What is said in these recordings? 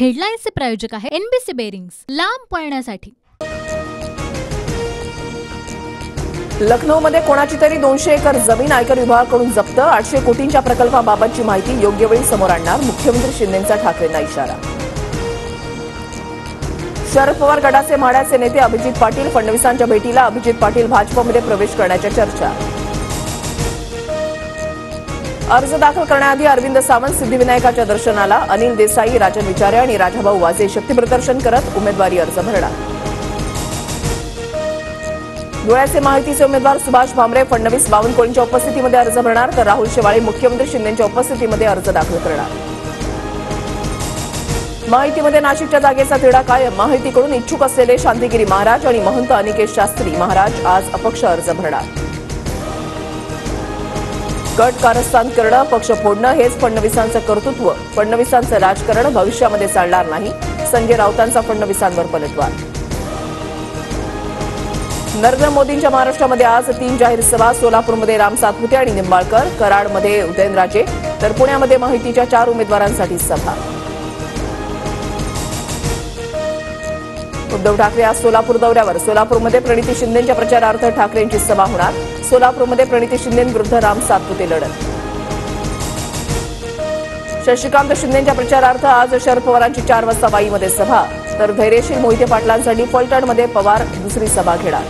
हेडलाईन्सचे प्रायोजक आहे NBC bearings, लांब पळण्यासाठी। लखनौमध्ये कोणाची तरी 200 एकर जमीन आयकर विभागाकडून जप्त। 800 कोटींच्या प्रकल्पाबाबतची माहिती योग्य वेळी समोर आणणार, मुख्यमंत्री शिंदेंचा ठाकरेंना इशारा। शरद पवार गटाचे म्हाड्याचे नेते अभिजित पाटील फडणवीसांच्या भेटीला। अभिजित पाटील भाजपमध्ये प्रवेश करण्याच्या चर्चा। अर्ज दाखल करण्याआधी अरविंद सावंत सिद्धिविनायकाच्या दर्शनाला। अनिल देसाई, राजन विचारे आणि राजाभाऊ वाजे शक्तीप्रदर्शन करत उमेदवारी अर्ज भरणार। धुळ्याचे माहितीचे उमेदवार सुभाष भामरे फडणवीस बावनकुळेंच्या उपस्थितीमध्ये अर्ज भरणार, तर राहुल शेवाळे मुख्यमंत्री शिंदेंच्या उपस्थितीमध्ये अर्ज दाखल करणार। माहितीमध्ये नाशिकच्या जागेचा तिढा कायम। माहितीकडून इच्छुक असलेले शांतिगिरी महाराज आणि महंत अनिकेत शास्त्री महाराज आज अपक्ष अर्ज भरणार। गट कारस्थान करणं, पक्ष फोडणं हेच फडणवीसांचं कर्तृत्व। फडणवीसांचं राजकारण भविष्यामध्ये चालणार नाही, संजय राऊतांचा फडणवीसांवर पलटवार। नरेंद्र मोदींच्या महाराष्ट्रामध्ये आज 3 जाहीर सभा। सोलापूरमध्ये राम सातपुते आणि निंबाळकर, कराडमध्ये उदयनराजे, तर पुण्यामध्ये माहितीच्या 4 उमेदवारांसाठी सभा। उद्धव ठाकरे आज सोलापूर दौऱ्यावर। सोलापूरमध्ये प्रणिती शिंदेंच्या प्रचारार्थ ठाकरेंची सभा होणार। सोलापूरमध्ये प्रणिती शिंदेंविरुद्ध राम सातपुते लढत। शशिकांत शिंदेंच्या प्रचारार्थ आज शरद पवारांची 4 वाजता वाईमध्ये सभा, तर धैर्यशील मोहिते पाटलांसाठी फलटणमध्ये पवार दुसरी सभा घेणार।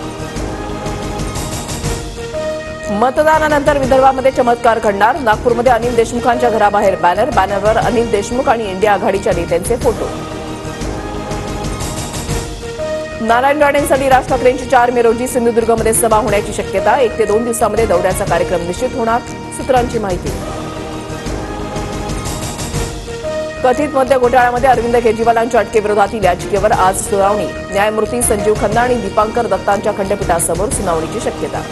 मतदानानंतर विदर्भामध्ये चमत्कार घडणार। नागपूरमध्ये अनिल देशमुखांच्या घराबाहेर बॅनर, बॅनरवर अनिल देशमुख आणि इंडिया आघाडीच्या नेत्यांचे फोटो। नारायण राणेंसाठी राज ठाकरेंची 4 मे रोजी सिंधुदुर्गमध्ये सभा होण्याची शक्यता। 1 ते 2 दिवसांमध्ये दौऱ्याचा कार्यक्रम निश्चित होणार, सूत्रांची माहिती। कथित मद्य घोटाळ्यामध्ये अरविंद केजरीवालांच्या अटकेविरोधातील याचिकेवर आज सुनावणी। न्यायमूर्ती संजीव खन्ना आणि दीपांकर दत्तांच्या खंडपीठासमोर सुनावणीची शक्यता।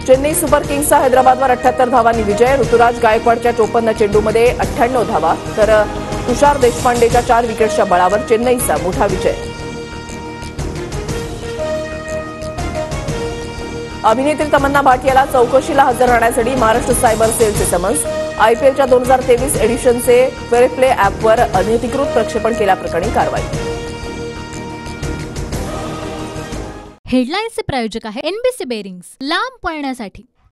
चेन्नई सुपर किंग्सचा हैदराबादवर 78 धावांनी विजय। ऋतुराज गायकवाडच्या 54 चेंडूमध्ये 98 धावा, तर तुषार देशपांडेच्या 4 विकेट्सच्या बळावर चेन्नईचा मोठा विजय। अभिनेत्री तमन्ना भाटियाला चौकशीला हजर राहण्यासाठी महाराष्ट्र सायबर सेलचे समन्स। आयपीएलच्या 2023 एडिशनचे फेअर प्ले ॲपवर अनधिकृत प्रक्षेपण केल्याप्रकरणी कारवाई। हेडलाईन्सचे प्रायोजक आहे एनबीसी बेरिंग्स, लांब पळण्यासाठी।